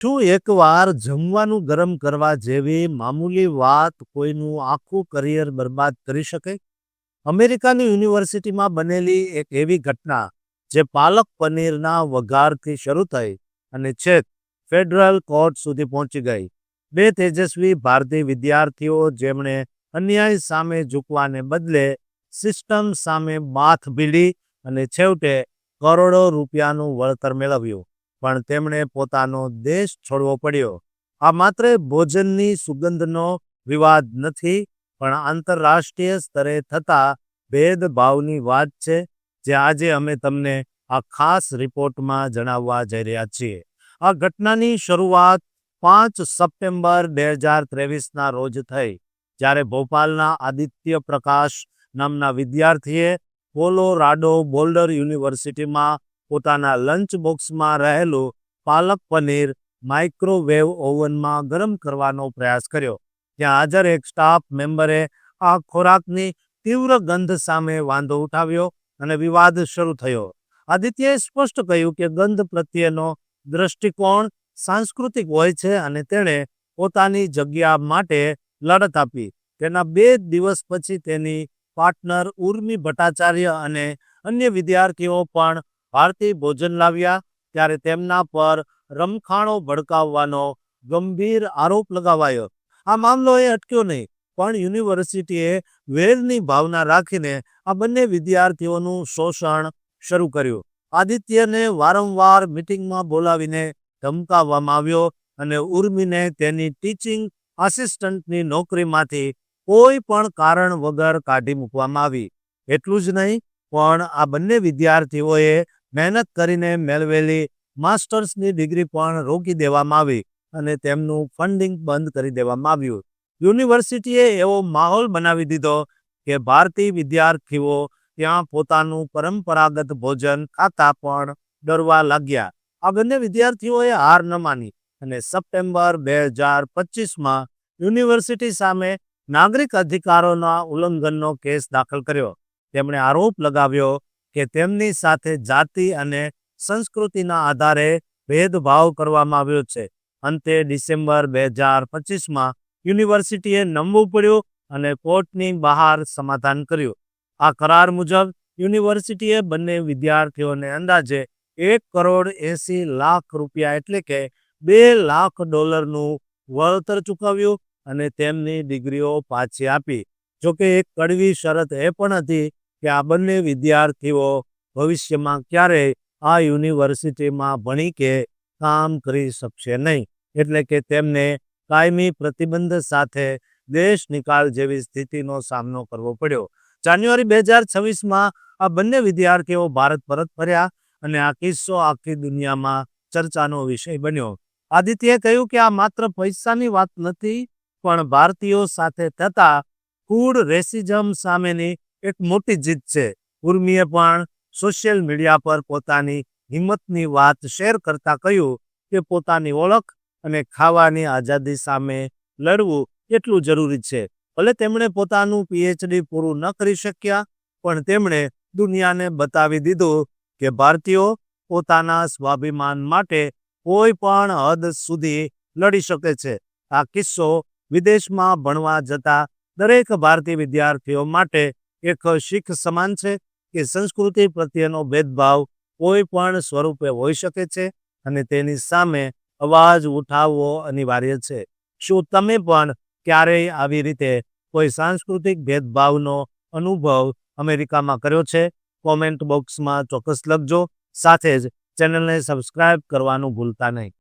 શું એકવાર જમવાનું ગરમ કરવા જેવી મામૂલી વાત કોઈનું આખું કરિયર બરબાદ કરી શકે? અમેરિકાની યુનિવર્સિટીમાં બનેલી એક એવી ઘટના જે પાલક પનીરના વઘારથી શરૂ થઈ અને છેક ફેડરલ કોર્ટ સુધી પહોંચી ગઈ. બે તેજસ્વી ભારતીય વિદ્યાર્થીઓ જેમણે અન્યાય સામે ઝૂકવાને બદલે સિસ્ટમ સામે માથ ભીડી અને છેવટે કરોડો રૂપિયાનું વળતર મેળવ્યું, પણ તેમણે પોતાનો દેશ છોડવો પડ્યો. આ માત્ર ભોજનની સુગંધનો વિવાદ નથી, પણ આંતરરાષ્ટ્રીય સ્તરે થતા ભેદભાવની વાત છે, જે આજે અમે તમને આ ખાસ રિપોર્ટમાં જણાવવા જઈ રહ્યા છીએ. આ ઘટનાની શરૂઆત 5 સપ્ટેમ્બર 2023ના રોજ થઈ, જ્યારે ભોપાલના આદિત્ય પ્રકાશ નામના વિદ્યાર્થીએ કોલોરાડો બોલ્ડર યુનિવર્સિટીમાં પોતાના લંચ બોક્સમાં રહેલું પાલક પનીર માઇક્રોવેવ ઓવનમાં ગરમ કરવાનો પ્રયાસ કર્યો. ત્યાં હાજર એક સ્ટાફ મેમ્બરે આ ખોરાકની તીવ્ર ગંધ સામે વાંધો ઉઠાવ્યો અને વિવાદ શરૂ થયો. આદિત્યએ સ્પષ્ટ કહ્યું કે ગંધ પ્રત્યેનો દ્રષ્ટિકોણ સાંસ્કૃતિક હોય છે અને તેણે પોતાની જગ્યા માટે લડત આપી. તેના 2 દિવસ પછી તેની પાર્ટનર ઉર્મી ભટ્ટાચાર્ય અને અન્ય વિદ્યાર્થીઓ પણ ભારતીય ભોજન લાવ્યા, ત્યારે તેમના પર રમખાણો ભડકાવવાનો ગંભીર આરોપ લગાવાયો. આ મામલો અટક્યો નહીં, પણ યુનિવર્સિટીએ વેરની ભાવના રાખીને આ બંને વિદ્યાર્થીઓનું શોષણ શરૂ કર્યું. આદિત્યને વારંવાર મીટિંગમાં બોલાવીને ધમકાવવામાં આવ્યો અને ઉર્મીને તેની ટીચિંગ આસિસ્ટન્ટની નોકરીમાંથી કોઈ પણ કારણ વગર કાઢી મૂકવામાં આવી. એટલું જ નહીં, પણ આ બંને વિદ્યાર્થીઓએ મહેનત કરીને મેળવેલી માસ્ટર્સની ડિગ્રી પણ રોકી દેવામાં આવી અને તેમનું ફંડિંગ બંધ કરી દેવામાં આવ્યું. યુનિવર્સિટીએ એવો માહોલ બનાવી દીધો કે ભારતીય વિદ્યાર્થીઓ ત્યાં પોતાનું પરંપરાગત ભોજન ખાતા પણ ડરવા લાગ્યા. આ બંને વિદ્યાર્થીઓએ હાર ન માની અને સપ્ટેમ્બર 2025માં યુનિવર્સિટી સામે નાગરિક અધિકારોના ઉલ્લંઘનનો કેસ દાખલ કર્યો. તેમણે આરોપ લગાવ્યો કે તેમની સાથે જાતિ અને સંસ્કૃતિના આધારે ભેદભાવ કરવામાં આવ્યો છે. અંતે ડિસેમ્બર 2025માં યુનિવર્સિટીએ નમવું પડ્યું અને કોર્ટની બહાર સમાધાન કર્યું. આ કરાર મુજબ યુનિવર્સિટીએ બંને વિદ્યાર્થીઓને અંદાજે $1,80,00,000 એટલે કે $2 લાખનું વળતર ચૂકવ્યું અને તેમની ડિગ્રીઓ પાછી આપી. જોકે એક કડવી શરત એ પણ હતી કે આ બંને વિદ્યાર્થીઓ ભવિષ્યમાં ક્યારેય આ યુનિવર્સિટીમાં ભણી કે કામ કરી શકશે નહીં, એટલે કે તેમને કાયમી પ્રતિબંધ સાથે દેશ નિકાલ જેવી સ્થિતિનો સામનો કરવો પડ્યો. જાન્યુઆરી 2026માં આ બંને વિદ્યાર્થીઓ ભારત પરત ફર્યા અને આ કિસ્સો આખી દુનિયામાં ચર્ચાનો વિષય બન્યો. આદિત્યએ કહ્યું કે આ માત્ર પૈસાની વાત નથી, પણ ભારતીયો સાથે થતા ફૂડ રેસિઝમ સામેની એક મોટી જીત છે. ઉર્મીએ પણ સોશિયલ મીડિયા પર પોતાની હિંમતની વાત શેર કરતા કહ્યું કે પોતાની ઓળખ અને ખાવાની આઝાદી સામે લડવું એટલું જરૂરી છે. ભલે તેમણે પોતાનું PhD પૂરું ન કરી શક્યા, પણ તેમણે દુનિયાને બતાવી દીધું કે ભારતીયો પોતાના સ્વાભિમાન માટે કોઈ પણ હદ સુધી લડી શકે છે. આ કિસ્સો વિદેશમાં ભણવા જતા દરેક ભારતીય વિદ્યાર્થીઓ માટે એક શીખ સમાન છે કે સંસ્કૃતિ પ્રત્યેનો ભેદભાવ કોઈ પણ સ્વરૂપે હોઈ શકે છે અને તેની સામે અવાજ ઉઠાવવો અનિવાર્ય છે. શું તમે પણ ક્યારેય આવી રીતે કોઈ સાંસ્કૃતિક ભેદભાવનો અનુભવ અમેરિકામાં કર્યો છે? કોમેન્ટ બોક્સમાં ચોક્કસ લખજો. સાથે જ ચેનલને સબસ્ક્રાઇબ કરવાનું ભૂલતા નહીં.